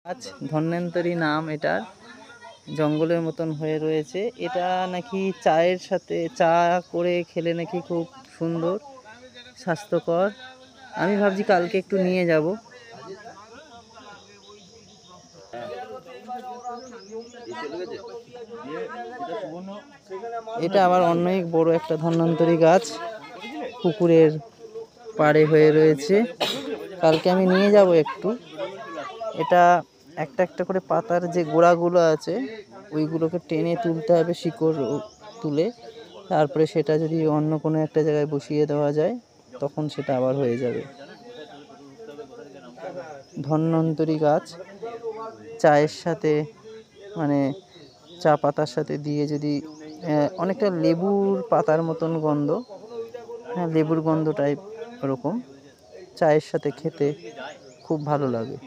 গাছ ধন্বন্তরী নাম এটার, জঙ্গলের মতন হয়ে রয়েছে। এটা নাকি চায়ের সাথে চা করে খেলে নাকি খুব সুন্দর, স্বাস্থ্যকর। আমি ভাবছি কালকে একটু নিয়ে যাব। এটা আবার অন্য এক বড় একটা ধন্বন্তরী গাছ, পুকুরের পাড়ে হয়ে রয়েছে। কালকে আমি নিয়ে যাব একটু। এটা একটা একটা করে পাতার যে গোড়াগুলো আছে ওইগুলোকে টেনে তুলতে হবে, শিকড় তুলে। তারপরে সেটা যদি অন্য কোনো একটা জায়গায় বসিয়ে দেওয়া যায় তখন সেটা আবার হয়ে যাবে। ধন্বন্তরী গাছ চায়ের সাথে, মানে চা পাতার সাথে দিয়ে যদি অনেকটা লেবুর পাতার মতন গন্ধ, হ্যাঁ লেবুর গন্ধ টাইপ ওরকম, চায়ের সাথে খেতে খুব ভালো লাগে।